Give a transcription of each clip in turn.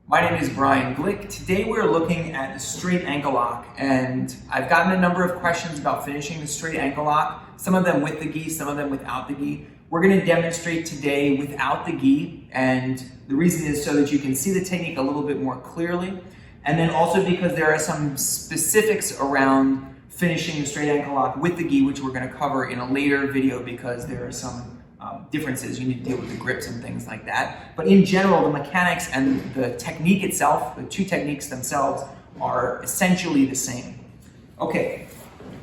My name is Brian Glick. Today we're looking at the straight ankle lock, and I've gotten a number of questions about finishing the straight ankle lock, some of them with the gi, some of them without the gi. We're going to demonstrate today without the gi, and the reason is so that you can see the technique a little bit more clearly, and then also because there are some specifics around finishing the straight ankle lock with the gi, which we're going to cover in a later video because there are some differences. You need to deal with the grips and things like that. But in general, the mechanics and the technique itself, the two techniques themselves, are essentially the same. Okay,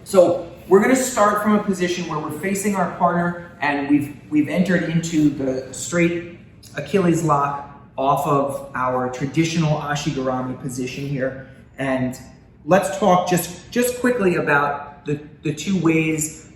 so we're going to start from a position where we're facing our partner and we've entered into the straight Achilles lock off of our traditional Ashi-Garami position here. And let's talk just quickly about the two ways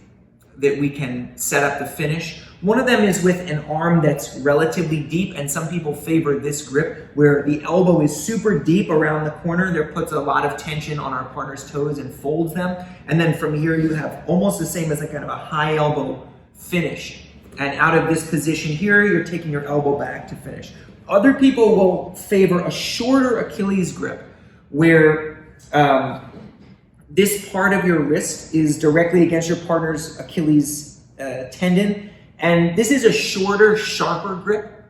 that we can set up the finish. One of them is with an arm that's relatively deep, and some people favor this grip where the elbow is super deep around the corner. That puts a lot of tension on our partner's toes and folds them. And then from here you have almost the same as a kind of a high elbow finish. And out of this position here, you're taking your elbow back to finish. Other people will favor a shorter Achilles grip where this part of your wrist is directly against your partner's Achilles tendon. And this is a shorter, sharper grip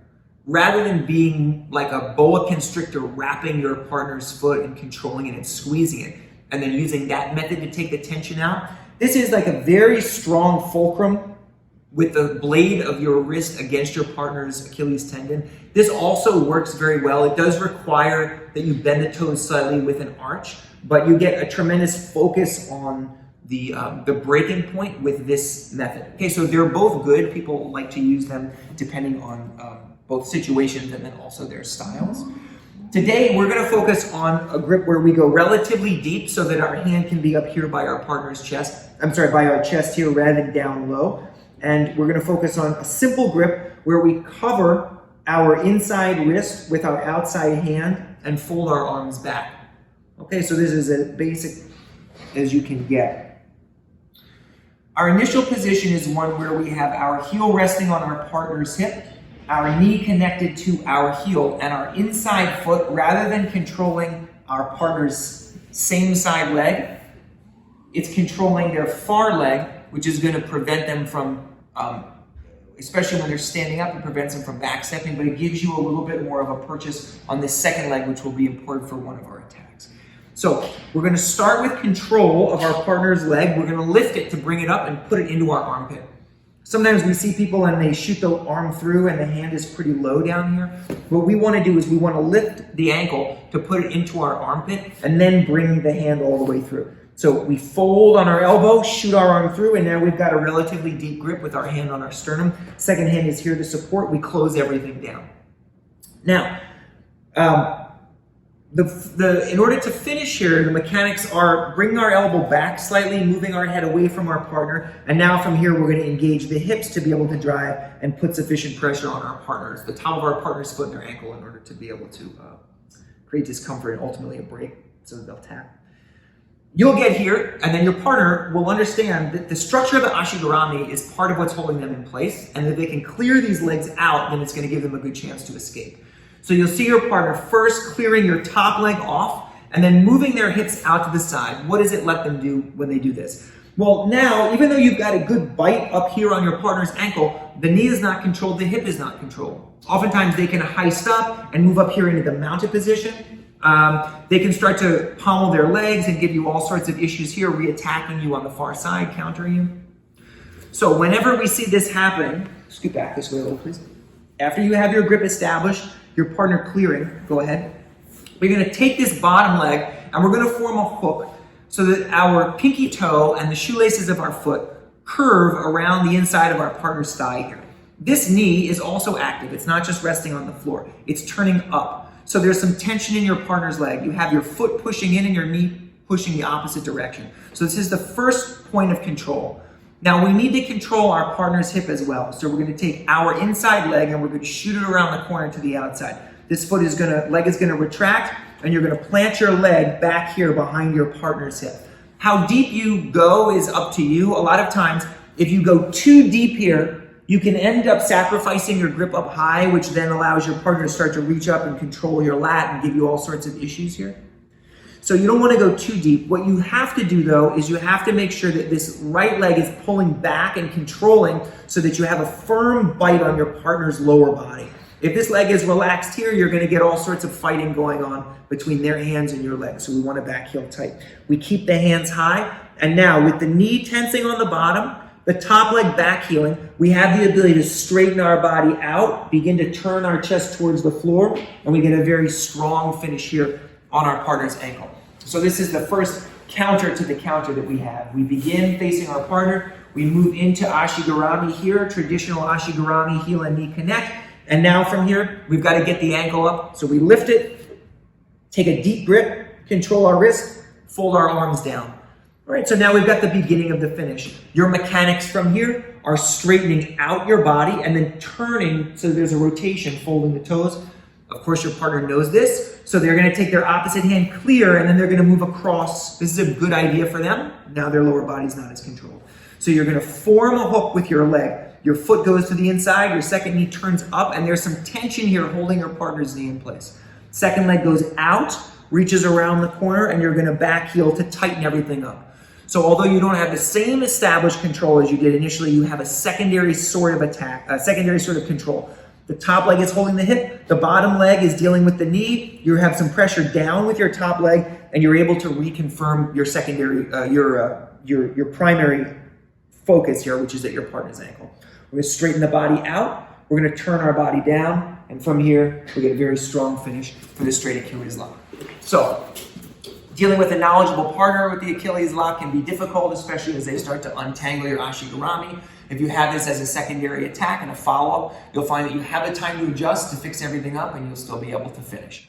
rather than being like a boa constrictor, wrapping your partner's foot and controlling it and squeezing it and then using that method to take the tension out. This is like a very strong fulcrum with the blade of your wrist against your partner's Achilles tendon. This also works very well. It does require that you bend the toes slightly with an arch, but you get a tremendous focus on the breaking point with this method. Okay, so they're both good. People like to use them depending on both situations and then also their styles. Today, we're gonna focus on a grip where we go relatively deep so that our hand can be up here by our partner's chest. By our chest here rather than down low. And we're gonna focus on a simple grip where we cover our inside wrist with our outside hand and fold our arms back. Okay, so this is as basic as you can get. Our initial position is one where we have our heel resting on our partner's hip, our knee connected to our heel, and our inside foot, rather than controlling our partner's same side leg, it's controlling their far leg, which is going to prevent them from, especially when they're standing up, it prevents them from back stepping, but it gives you a little bit more of a purchase on this second leg, which will be important for one of our attacks. So we're going to start with control of our partner's leg. We're going to lift it to bring it up and put it into our armpit. Sometimes we see people and they shoot the arm through and the hand is pretty low down here. What we want to do is we want to lift the ankle to put it into our armpit and then bring the hand all the way through. So we fold on our elbow, shoot our arm through, and now we've got a relatively deep grip with our hand on our sternum. Second hand is here to support. We close everything down. Now, in order to finish here, the mechanics are bringing our elbow back slightly, moving our head away from our partner, and now from here we're going to engage the hips to be able to drive and put sufficient pressure on our partners, the top of our partner's foot and their ankle, in order to be able to create discomfort and ultimately a break so that they'll tap. You'll get here, and then your partner will understand that the structure of the Ashi-Garami is part of what's holding them in place, and that they can clear these legs out, then it's going to give them a good chance to escape. So you'll see your partner first clearing your top leg off and then moving their hips out to the side. What does it let them do when they do this? Well, now, even though you've got a good bite up here on your partner's ankle, the knee is not controlled, the hip is not controlled. Oftentimes they can heist up and move up here into the mounted position. They can start to pommel their legs and give you all sorts of issues here, re-attacking you on the far side, countering you. So whenever we see this happening, scoot back this way a little, please. After you have your grip established, your partner clearing, go ahead. We're going to take this bottom leg and we're going to form a hook so that our pinky toe and the shoelaces of our foot curve around the inside of our partner's thigh here. This knee is also active. It's not just resting on the floor. It's turning up. So there's some tension in your partner's leg. You have your foot pushing in and your knee pushing the opposite direction. So this is the first point of control. Now we need to control our partner's hip as well. So we're going to take our inside leg and we're going to shoot it around the corner to the outside. This leg is going to retract, and you're going to plant your leg back here behind your partner's hip. How deep you go is up to you. A lot of times, if you go too deep here, You can end up sacrificing your grip up high, which then allows your partner to start to reach up and control your lat and give you all sorts of issues here. So you don't want to go too deep. What you have to do though is you have to make sure that this right leg is pulling back and controlling so that you have a firm bite on your partner's lower body. If this leg is relaxed here, you're going to get all sorts of fighting going on between their hands and your legs. So we want to back heel tight. We keep the hands high. And now with the knee tensing on the bottom, the top leg back heeling, we have the ability to straighten our body out, begin to turn our chest towards the floor, and we get a very strong finish here on our partner's ankle. So this is the first counter to the counter that we have. We begin facing our partner. We move into Ashi-Garami here, traditional Ashi-Garami, heel and knee connect. And now from here, we've got to get the ankle up. So we lift it, take a deep grip, control our wrist, fold our arms down. All right, so now we've got the beginning of the finish. Your mechanics from here are straightening out your body and then turning so there's a rotation, folding the toes. Of course, your partner knows this, so they're going to take their opposite hand clear and then they're going to move across. This is a good idea for them. Now their lower body's not as controlled. So you're going to form a hook with your leg. Your foot goes to the inside, your second knee turns up, and there's some tension here holding your partner's knee in place. Second leg goes out, reaches around the corner, and you're going to back heel to tighten everything up. So although you don't have the same established control as you did initially, you have a secondary sort of attack, a secondary sort of control. The top leg is holding the hip, the bottom leg is dealing with the knee, you have some pressure down with your top leg, and you're able to reconfirm your secondary, your primary focus here, which is at your partner's ankle. We're going to straighten the body out, we're going to turn our body down, and from here, we get a very strong finish for the straight Achilles lock. So, dealing with a knowledgeable partner with the Achilles lock can be difficult, especially as they start to untangle your Ashi-Garami. If you have this as a secondary attack and a follow-up, you'll find that you have the time to adjust to fix everything up and you'll still be able to finish.